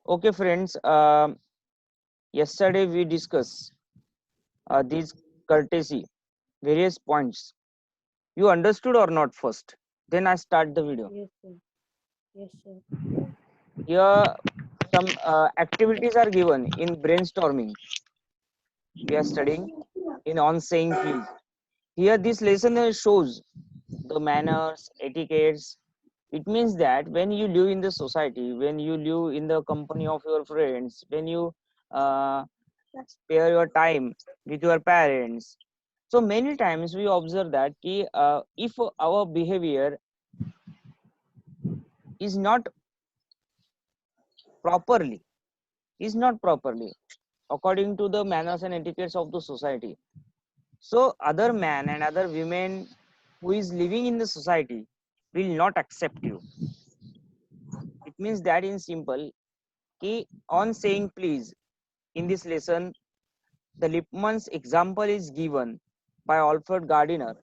Okay, friends. Yesterday we discussed these courtesy, various points. You understood or not first? Then I start the video. Yes, sir. Yes, sir. Here, some activities are given in brainstorming. We are studying in on saying please. Here, this lesson shows the manners, etiquettes. It means that when you live in the society, when you live in the company of your friends, when you uh, spare your time with your parents, so many times we observe that if our behavior is not properly is not properly according to the manners and etiquettes of the society, so other man and other women who is living in the society will not accept you. It means that in simple ki on saying please, in this lesson the Lippmann's example is given by Alfred Gardiner,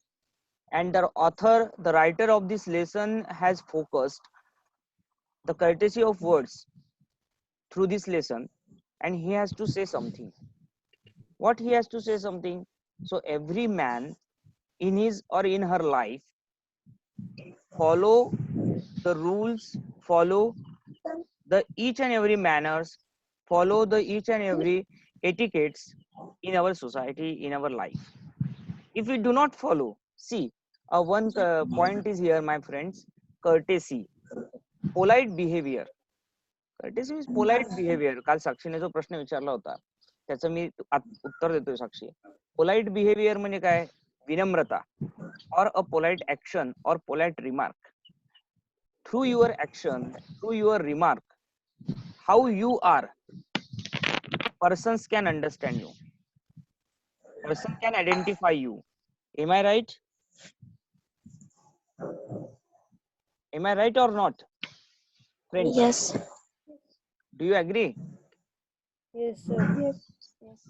and the writer of this lesson has focused the courtesy of words through this lesson, and he has to say something. What he has to say something? So every man in his or in her life follow the rules, follow the each and every manners, follow the each and every etiquettes in our society, in our life. If we do not follow, see, one point is here, my friends: courtesy, polite behavior. Courtesy is polite behavior. काल साक्षीने जो प्रश्न विचारला होता त्याचं मी उत्तर देतोय. साक्षी, polite behaviour म्हणजे काय? विनम्रता, or a polite action or polite remark. Through your action, through your remark, how you are, persons can understand you, person can identify you. Am I right? Am I right or not, friends? Yes. Do you agree? Yes, sir.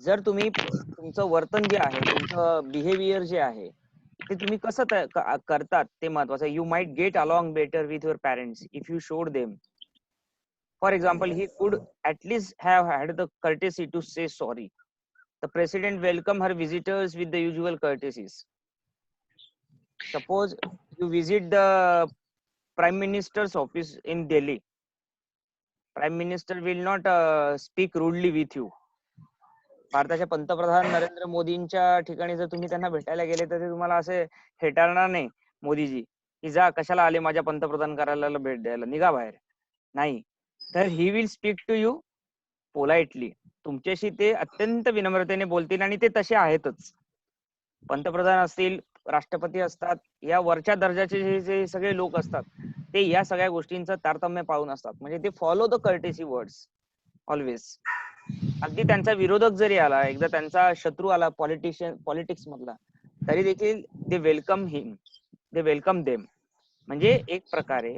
जर तुम्ही तुमचं वर्तन जे आहे, तुमचं behaviour जे आहे, ते तुम्ही कसं करतात ते महत्वाचं आहे. You might get along better with your parents if you showed them. For example, he could at least have had the courtesy to say sorry. The president welcomed her visitors with the usual courtesies. Suppose you visit the prime minister's office in Delhi. Prime minister will not speak rudely with you. भारताचे पंतप्रधान नरेंद्र मोदींच्या ठिकाणी जर तुम्ही त्यांना भेटायला गेले तर ते तुम्हाला असे हेटाळणार नाही, मोदीजी की जा कशाला आले माझ्या पंतप्रधान कार्यालयाला भेट द्यायला, निघा बाहेर. नाही, तर he will speak to you politely. तुमच्याशी ते अत्यंत विनम्रतेने बोलतील आणि ते तसे आहेतच. पंतप्रधान असतील, राष्ट्रपती असतात, या वरच्या दर्जाचे जे सगळे लोक असतात ते या सगळ्या गोष्टींचं तारतम्य पाळून असतात. म्हणजे ते follow the courtesy words always. अगदी त्यांचा विरोधक जरी आला, एकदा त्यांचा शत्रू आला पॉलिटिक्स मधला, तरी देखील दे वेलकम हिम, दे वेलकम देम. म्हणजे एक प्रकारे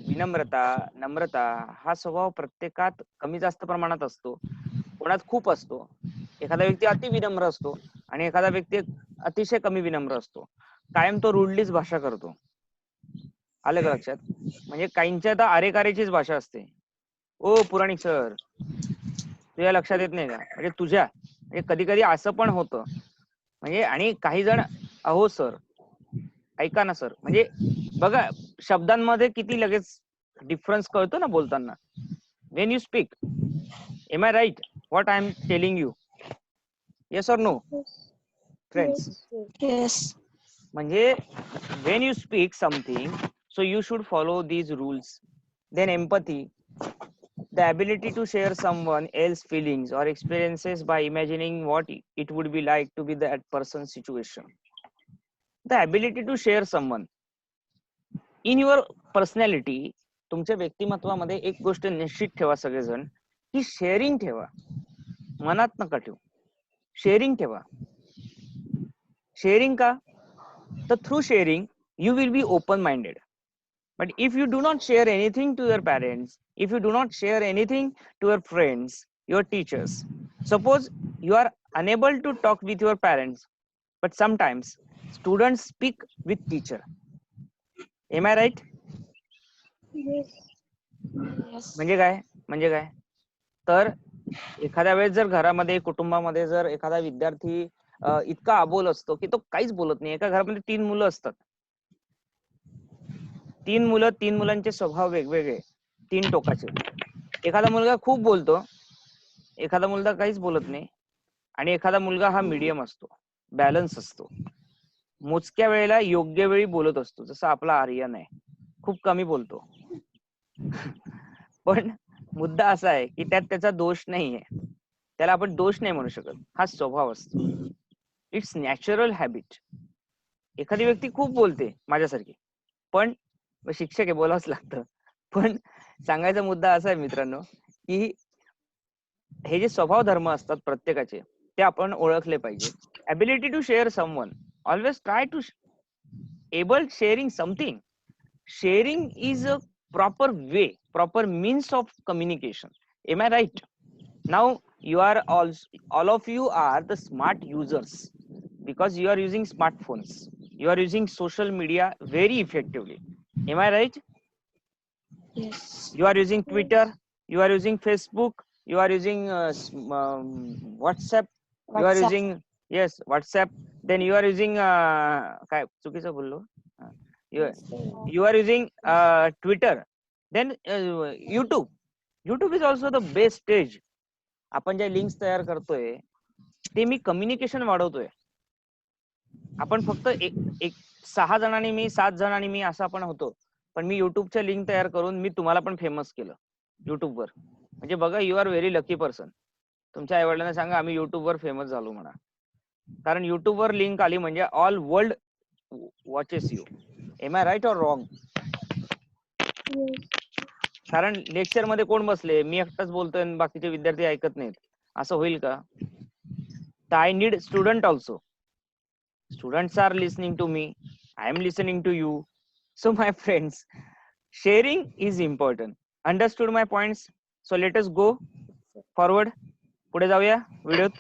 विनम्रता, नम्रता हा स्वभाव प्रत्येकात कमी जास्त प्रमाणात असतो, कोणात खूप असतो. एखादा व्यक्ती अति विनम्र असतो आणि एखादा व्यक्ती अतिशय कमी विनम्र असतो. कायम तो रूडलीच भाषा करतो. आलं का लक्षात? म्हणजे काहींच्या तर अरेकारेचीच भाषा असते. ओ पुराणिक सर, तुझ्या लक्षात येत नाही का? म्हणजे तुझ्या म्हणजे कधी कधी असं पण होतं. म्हणजे आणि काही जण अहो सर, ऐका ना सर, म्हणजे बघा शब्दांमध्ये किती लगेच डिफरन्स कळतो ना बोलताना. When you speak, am I right what I am telling you? Yes or no friends? Yes. म्हणजे when you speak something, so you should follow these rules. Then empathy, the ability to share someone else's feelings or experiences by imagining what it would be like to be that person's situation. The ability to share someone in your personality. तुमच्या व्यक्तिमत्वामध्ये एक गोष्ट निश्चित ठेवा सगळेजण, की sharing ठेवा. मनात नका ठेवू, शेअरिंग ठेवा. शेअरिंग का? तर through sharing you will be open minded. But if you do not share anything to your parents, if you do not share anything to your friends, your teachers, suppose you are unable to talk with your parents, but sometimes students speak with teacher. Am I right? Yes. म्हणजे काय? म्हणजे काय? तर एखाद्या वेळेस जर घरामध्ये कुटुंबामध्ये जर एखादा विद्यार्थी इतका अबोल असतो की तो काहीच बोलत नाही. एका घरामध्ये 3 मुलं असतात. 3 मुलांचे स्वभाव वेगवेगळे, 3 टोकाचे. एखादा मुलगा खूप बोलतो, एखादा मुलगा काहीच बोलत नाही आणि एखादा मुलगा हा मीडियम असतो, बॅलन्स असतो. मोजक्या वेळेला योग्य वेळी बोलत असतो, जसं आपला आर्यन आहे, खूप कमी बोलतो. पण मुद्दा असा आहे की त्यात त्याचा दोष नाहीये, त्याला आपण दोष नाही म्हणू शकत, हा स्वभाव असतो. It's natural habit. एखादी व्यक्ती खूप बोलते माझ्यासारखी, पण शिक्षक आहे बोलावंच लागतं. पण सांगायचा मुद्दा असा आहे मित्रांनो की हे जे स्वभाव धर्म असतात प्रत्येकाचे ते आपण ओळखले पाहिजे. Ability to share someone, always try to able sharing something. Sharing is a proper way, proper means of communication. Am I right? Now you are all of you are the smart users because you are using smartphones, you are using social media very effectively. Am I right? Yes. You are using Twitter, you are using Facebook, you are using WhatsApp, you are WhatsApp. using, yes, WhatsApp. Then you are using काय चुकीचं बोललो. you Yes, sir. you are using Twitter. Then YouTube is also the best stage. आपण ज्या links तयार करतोय ते मी communication वाढवतोय. आपण फक्त एक 6 जणांनी मी 7 जणांनी मी असं आपण होतो, पण मी युट्यूबच्या लिंक तयार करून मी तुम्हाला पण फेमस केलं युट्यूबवर. म्हणजे बघा, you are very lucky person. तुमच्या आई वडिलांना सांगा आम्ही युट्यूबवर फेमस झालो म्हणा, कारण युट्यूबवर लिंक आली म्हणजे all world watches you. Am I right or wrong? Yes. कारण लेक्चर मध्ये कोण बसले, मी एकटाच बोलतोय आणि बाकीचे विद्यार्थी ऐकत नाहीत, असं होईल का? तर I need student also. Students are listening to me, I am listening to you. So my friends, sharing is important. Understood my points? So let us go forward. पुढे जाऊया व्हिडिओत.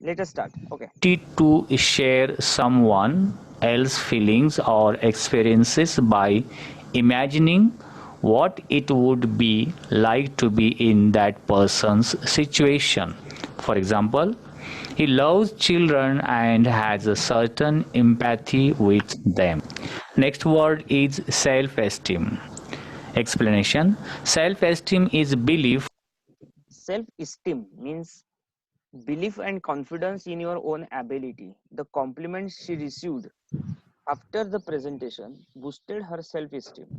Let us start. Okay. To share someone else's feelings or experiences by imagining what it would be like to be in that person's situation. For example, he loves children and has a certain empathy with them. Next word is self-esteem. Explanation: self-esteem is belief. Self-esteem means belief and confidence in your own ability. The compliments she received after the presentation boosted her self-esteem.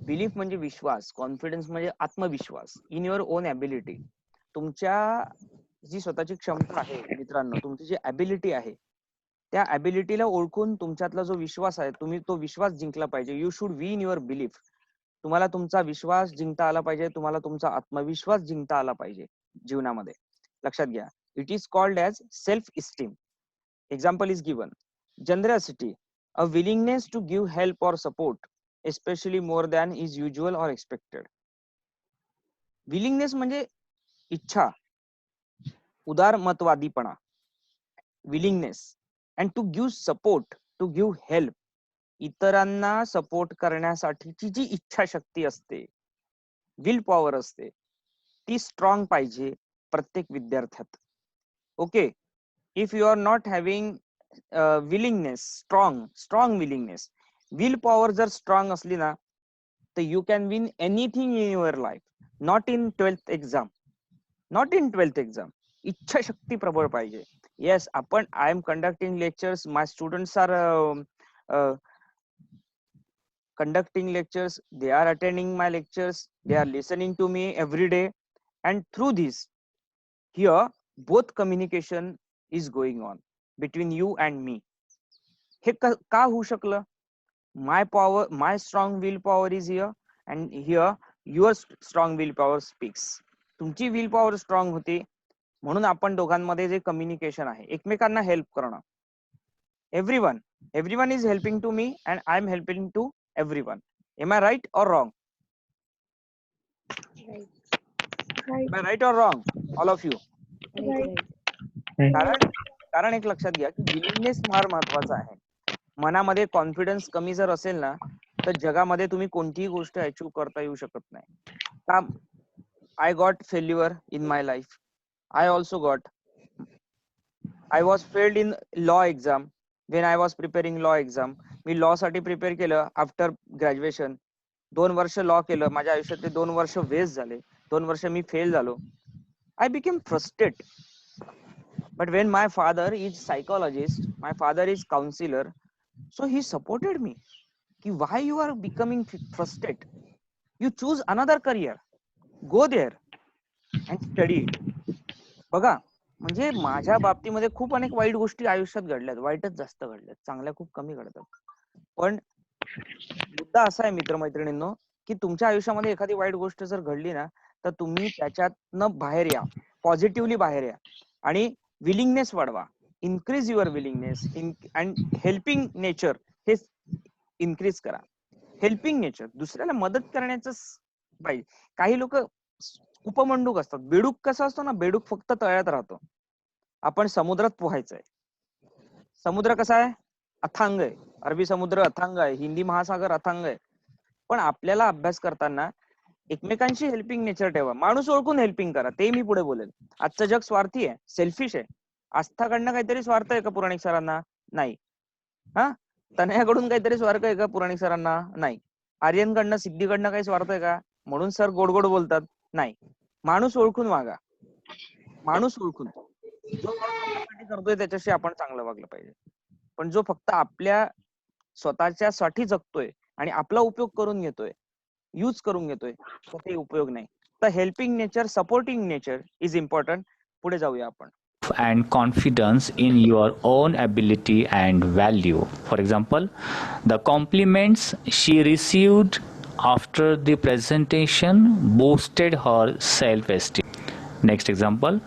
Belief म्हणजे विश्वास, confidence म्हणजे आत्मविश्वास in your on ability. तुमच्या जी स्वतःची क्षमता आहे मित्रांनो, तुमची जी ability आहे त्या ॲबिलिटीला ओळखून तुमच्यातला जो विश्वास आहे तुम्ही तो विश्वास जिंकला पाहिजे. You should win your belief. तुम्हाला तुमचा विश्वास जिंकता आला पाहिजे, तुम्हाला तुमचा आत्मविश्वास जिंकता आला पाहिजे जीवनामध्ये. लक्षात घ्या, it is called as self esteem. Example is given: generosity, a willingness to give help or support especially more than is usual or expected. Willingness म्हणजे इच्छा, उदारमतवादीपणा, willingness. And to give support, to give help, इतरांना support करण्यासाठीची जी इच्छाशक्ती असते, will power असते, ती स्ट्रॉंग पाहिजे प्रत्येक विद्यार्थ्यात. Okay, if you are not having willingness, strong willingness, will power जर स्ट्रॉंग असली ना तर you can win anything in your life. Not in 12th exam, not in 12th exam. इच्छाशक्ती प्रबळ पाहिजे. येस, आपण I am conducting lectures, my students are conducting lectures, they are attending my lectures, they are listening to me every day, and through this here both communication is going on between you and me. हे का होऊ शकलं? my power, my strong willpower is here, and here your strong willpower speaks. तुमची will power strong होती म्हणून आपण दोघांमध्ये जे कम्युनिकेशन आहे, एकमेकांना हेल्प करणं. everyone is helping to me and I am helping to everyone. Am I right or wrong? Right. Right. Am I right or wrong, all of you? Right. कारण एक लक्षात घ्या की विलिंगनेस फार महत्वाचा आहे. मनामध्ये कॉन्फिडन्स कमी जर असेल ना तर जगामध्ये तुम्ही कोणतीही गोष्ट अचीव्ह करता येऊ शकत नाही. का? I got failure in my life. I also got. I was failed in law exam when I was preparing law exam. Me law साठी प्रिपेअर केलं आफ्टर ग्रॅज्युएशन. 2 वर्ष लॉ केलं. माझ्या आयुष्यातले 2 वर्ष वेस्ट झाले. 2 वर्ष मी फेल झालो. I became frustrated. But when my father is psychologist, my father is counselor, so he supported me. Ki why you are becoming frustrated? You choose another career. Go there and study it. बघा, म्हणजे माझ्या बाबतीमध्ये खूप अनेक वाईट गोष्टी आयुष्यात घडल्यात. वाईटच जास्त घडल्यात, चांगल्या खूप कमी घडतात. पण मुद्दा असा आहे मित्रमैत्रिणींनो, की तुमच्या आयुष्यामध्ये एखादी वाईट गोष्ट जर घडली ना, तर तुम्ही त्याच्यातनं बाहेर या, पॉझिटिव्हली बाहेर या आणि विलिंगनेस वाढवा. Increase your willingness and helping nature हे इन्क्रीज करा. हेल्पिंग नेचर, दुसऱ्याला मदत करण्याचं पाहिजे. काही लोक उपमंडूक असतात. बेडूक कसा असतो ना, बेडूक फक्त तळ्यात राहतो. आपण समुद्रात पोहायचंय. समुद्र कसा आहे? अथांग आहे. अरबी समुद्र अथांग आहे, हिंदी महासागर अथांग आहे. पण आपल्याला अभ्यास करताना एकमेकांशी हेल्पिंग नेचर ठेवा. माणूस ओळखून हेल्पिंग करा. ते मी पुढे बोलेल. आजचं जग स्वार्थी आहे, सेल्फिश आहे. आस्थाकडनं काहीतरी स्वार्थ आहे का पुराणिक सरांना? नाही. हा, तनयाकडून काहीतरी स्वार्थ आहे का पुराणिक सरांना? नाही. आर्यनकडनं, सिद्धीकडनं काही स्वार्थ आहे का? म्हणून सर गोड गोड बोलतात? नाही. माणूस ओळखून वागा. माणूस ओळखून, जो आपल्यासाठी करतोय त्याच्याशी आपण चांगलं वागलं पाहिजे. पण जो फक्त आपल्या स्वतःच्यासाठी जगतोय आणि आपला उपयोग करून घेतोय, यूज करून घेतोय, तर ते उपयोग नाही. तर helping nature, supporting nature is important. पुढे जाऊया आपण. And confidence in your own ability and value. For example, the compliments she received after the presentation boosted her self-esteem. Next example,